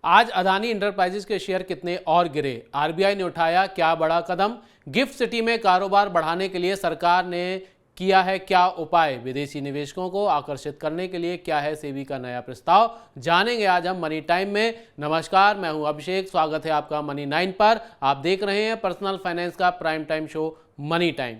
आज अदानी इंटरप्राइजेज के शेयर कितने और गिरे, आरबीआई ने उठाया क्या बड़ा कदम, गिफ्ट सिटी में कारोबार बढ़ाने के लिए सरकार ने किया है क्या उपाय, विदेशी निवेशकों को आकर्षित करने के लिए क्या है सेबी का नया प्रस्ताव, जानेंगे आज हम मनी टाइम में। नमस्कार, मैं हूं अभिषेक, स्वागत है आपका मनी 9 पर। आप देख रहे हैं पर्सनल फाइनेंस का prime time show money time.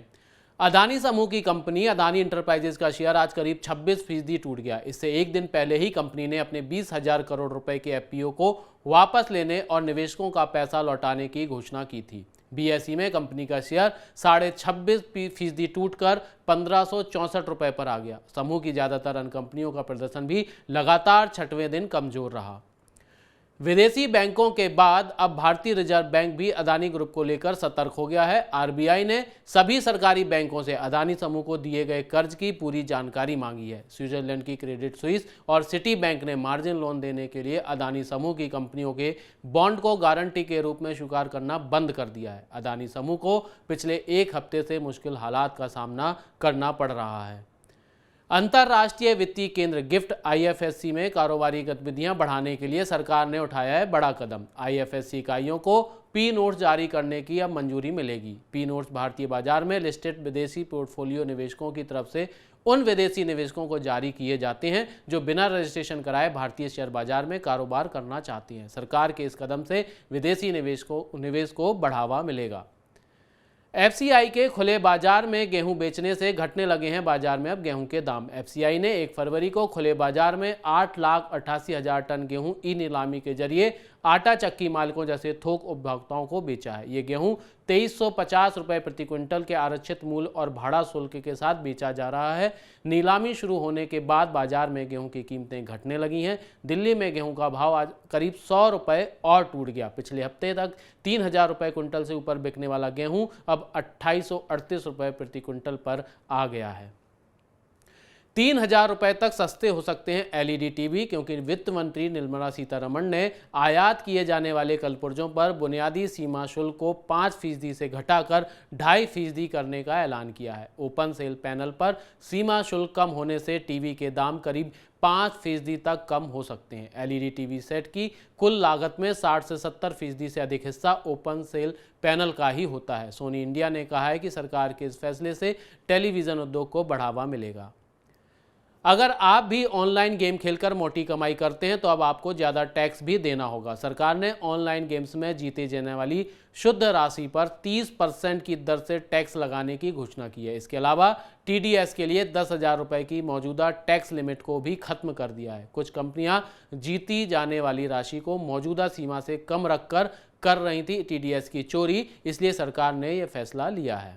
Adani समूह की कंपनी अदानी इंटरप्राइजेज का शेयर आज करीब 26% टूट गया। इससे एक दिन पहले ही कंपनी ने अपने 20,000 करोड़ रुपए के एफपीओ को वापस लेने और निवेशकों का पैसा लौटाने की घोषणा की थी। बीएसई में कंपनी का शेयर 26.5% टूटकर 1564 रुपए पर आ गया। समूह की ज्यादातर अन्य कंपनियों का प्रदर्शन भी लगातार छठवें दिन कमजोर रहा। विदेशी बैंकों के बाद अब भारतीय रिजर्व बैंक भी अदानी ग्रुप को लेकर सतर्क हो गया है। आरबीआई ने सभी सरकारी बैंकों से अदानी समूह को दिए गए कर्ज की पूरी जानकारी मांगी है। स्विट्जरलैंड की क्रेडिट स्विस और सिटी बैंक ने मार्जिन लोन देने के लिए अदानी समूह की कंपनियों के बॉन्ड को गारंटी के रूप में स्वीकार करना बंद कर दिया है। अदानी समूह को पिछले एक हफ्ते से मुश्किल हालात का सामना करना पड़ रहा है। अंतर्राष्ट्रीय वित्तीय केंद्र गिफ्ट आईएफएससी में कारोबारी गतिविधियां बढ़ाने के लिए सरकार ने उठाया है बड़ा कदम। आईएफएससी इकाइयों को पी नोट्स जारी करने की अब मंजूरी मिलेगी। पी नोट्स भारतीय बाजार में लिस्टेड विदेशी पोर्टफोलियो निवेशकों की तरफ से उन विदेशी निवेशकों को जारी किए जाते हैं जो बिना रजिस्ट्रेशन कराए भारतीय शेयर बाजार में कारोबार करना चाहते हैं। सरकार के इस कदम से विदेशी निवेश को बढ़ावा मिलेगा। एफसीआई के खुले बाजार में गेहूं बेचने से घटने लगे हैं बाजार में अब गेहूं के दाम। एफसीआई ने 1 फरवरी को खुले बाजार में 8,88,000 टन गेहूं ई नीलामी के जरिए आटा चक्की मालिकों जैसे थोक उपभोक्ताओं को बेचा है। ये गेहूं 2350 रुपये प्रति क्विंटल के आरक्षित मूल्य और भाड़ा शुल्क के साथ बेचा जा रहा है। नीलामी शुरू होने के बाद बाजार में गेहूं की कीमतें घटने लगी हैं। दिल्ली में गेहूं का भाव आज करीब 100 रुपये और टूट गया। पिछले हफ्ते तक 3,000 रुपये क्विंटल से ऊपर बिकने वाला गेहूं अब 2,838 रुपये प्रति क्विंटल पर आ गया है। 3,000 रुपये तक सस्ते हो सकते हैं एलईडी टीवी, क्योंकि वित्त मंत्री निर्मला सीतारमण ने आयात किए जाने वाले कलपुर्जों पर बुनियादी सीमा शुल्क को 5% से घटाकर 2.5% करने का ऐलान किया है। ओपन सेल पैनल पर सीमा शुल्क कम होने से टीवी के दाम करीब 5% तक कम हो सकते हैं। एलईडी टीवी सेट की कुल लागत में 60 से 70% से अधिक हिस्सा ओपन सेल पैनल का ही होता है। सोनी इंडिया ने कहा है कि सरकार के इस फैसले से टेलीविज़न उद्योग को बढ़ावा मिलेगा। अगर आप भी ऑनलाइन गेम खेलकर मोटी कमाई करते हैं तो अब आपको ज़्यादा टैक्स भी देना होगा। सरकार ने ऑनलाइन गेम्स में जीते जाने वाली शुद्ध राशि पर 30% की दर से टैक्स लगाने की घोषणा की है। इसके अलावा टीडीएस के लिए 10,000 रुपये की मौजूदा टैक्स लिमिट को भी खत्म कर दिया है। कुछ कंपनियां जीती जाने वाली राशि को मौजूदा सीमा से कम रखकर कर रही थी टीडीएस की चोरी, इसलिए सरकार ने यह फैसला लिया है।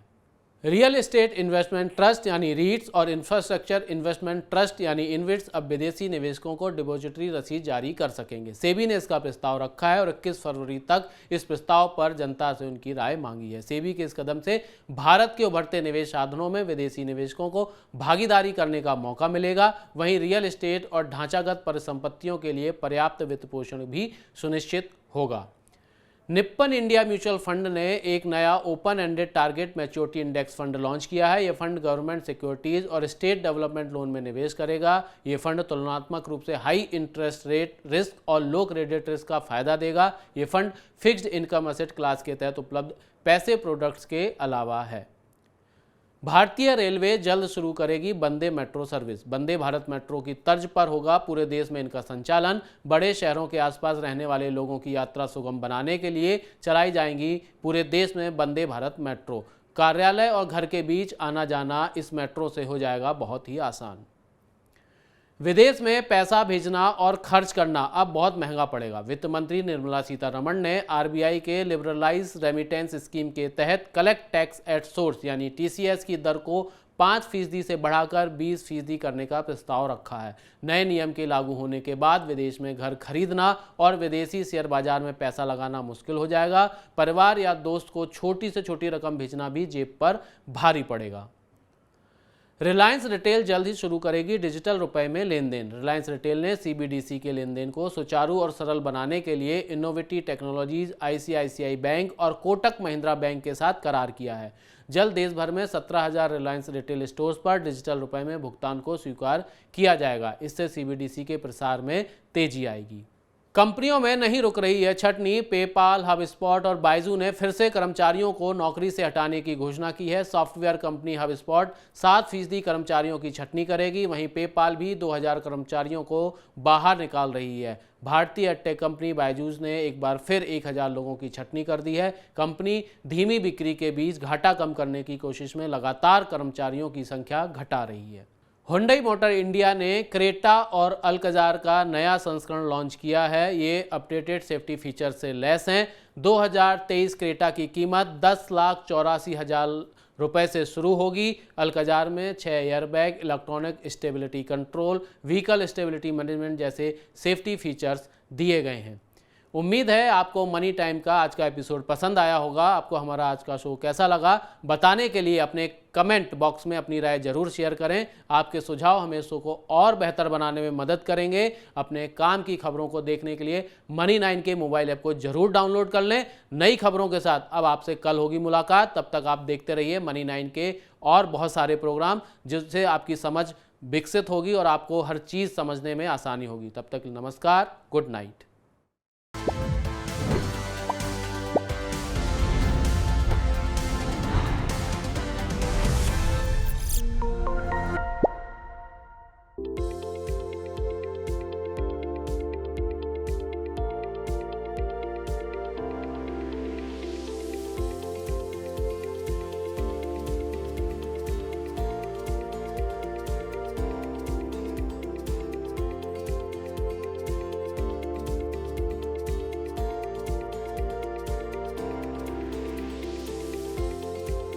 रियल एस्टेट इन्वेस्टमेंट ट्रस्ट यानी रीट्स और इंफ्रास्ट्रक्चर इन्वेस्टमेंट ट्रस्ट यानी इनविट्स अब विदेशी निवेशकों को डिपॉजिटरी रसीद जारी कर सकेंगे। सेबी ने इसका प्रस्ताव रखा है और 21 फरवरी तक इस प्रस्ताव पर जनता से उनकी राय मांगी है। सेबी के इस कदम से भारत के उभरते निवेश साधनों में विदेशी निवेशकों को भागीदारी करने का मौका मिलेगा। वहीं रियल एस्टेट और ढांचागत परिसंपत्तियों के लिए पर्याप्त वित्त पोषण भी सुनिश्चित होगा। निप्पन इंडिया म्यूचुअल फंड ने एक नया open ended target maturity index fund launch किया है। यह फंड गवर्नमेंट सिक्योरिटीज और स्टेट डेवलपमेंट लोन में निवेश करेगा। यह फंड तुलनात्मक रूप से हाई इंटरेस्ट रेट रिस्क और लो क्रेडिट रिस्क का फायदा देगा। यह fund fixed income asset class के तहत उपलब्ध पैसे प्रोडक्ट्स के अलावा है। भारतीय रेलवे जल्द शुरू करेगी वंदे metro service. Vande Bharat metro की तर्ज पर होगा पूरे देश में इनका संचालन। बड़े शहरों के आसपास रहने वाले लोगों की यात्रा सुगम बनाने के लिए चलाई जाएंगी पूरे देश में वंदे भारत मेट्रो। कार्यालय और घर के बीच आना जाना इस मेट्रो से हो जाएगा बहुत ही आसान। विदेश में पैसा भेजना और खर्च करना अब बहुत महंगा पड़ेगा। वित्त मंत्री निर्मला सीतारमण ने आरबीआई के लिबरलाइज रेमिटेंस स्कीम के तहत कलेक्ट टैक्स एट सोर्स यानी टीसीएस की दर को 5% से बढ़ाकर 20% करने का प्रस्ताव रखा है। नए नियम के लागू होने के बाद विदेश में घर खरीदना और विदेशी शेयर बाजार में पैसा लगाना मुश्किल हो जाएगा। परिवार या दोस्त को छोटी से छोटी रकम भेजना भी जेब पर भारी पड़ेगा। रिलायंस रिटेल जल्द ही शुरू करेगी डिजिटल रुपए में लेन देन। रिलायंस रिटेल ने सीबीडीसी के लेन देन को सुचारू और सरल बनाने के लिए इनोवेटिव टेक्नोलॉजीज, आईसीआईसीआई बैंक और कोटक महिंद्रा बैंक के साथ करार किया है। जल्द देश भर में 17,000 रिलायंस रिटेल स्टोर्स पर डिजिटल रुपए में भुगतान को स्वीकार किया जाएगा। इससे सीबीडीसी के प्रसार में तेजी आएगी। कंपनियों में नहीं रुक रही है छटनी। पेपाल, हबस्पॉट और बाइजू ने फिर से कर्मचारियों को नौकरी से हटाने की घोषणा की है। सॉफ्टवेयर कंपनी हबस्पॉट 7% कर्मचारियों की छटनी करेगी। वहीं पेपाल भी 2000 कर्मचारियों को बाहर निकाल रही है। भारतीय एडटेक कंपनी बायजूस ने एक बार फिर 1000 लोगों की छटनी कर दी है। कंपनी धीमी बिक्री के बीच घाटा कम करने की कोशिश में लगातार कर्मचारियों की संख्या घटा रही है। हुंडई मोटर इंडिया ने क्रेटा और अल्कजार का नया संस्करण लॉन्च किया है। ये अपडेटेड सेफ्टी फीचर से लैस हैं। 2023 क्रेटा की कीमत 10,84,000 रुपए से शुरू होगी। अल्कजार में 6 airbag, electronic stability control, vehicle stability management जैसे सेफ्टी फीचर्स दिए गए हैं। उम्मीद है आपको मनी टाइम का आज का एपिसोड पसंद आया होगा। आपको हमारा आज का शो कैसा लगा बताने के लिए अपने कमेंट बॉक्स में अपनी राय जरूर शेयर करें। आपके सुझाव हमें शो को और बेहतर बनाने में मदद करेंगे। अपने काम की खबरों को देखने के लिए मनी 9 के मोबाइल ऐप को जरूर डाउनलोड कर लें। नई खबरों के साथ अब आपसे कल होगी मुलाकात। तब तक आप देखते रहिए मनी 9 के और बहुत सारे प्रोग्राम, जिससे आपकी समझ विकसित होगी और आपको हर चीज़ समझने में आसानी होगी। तब तक नमस्कार, गुड नाइट।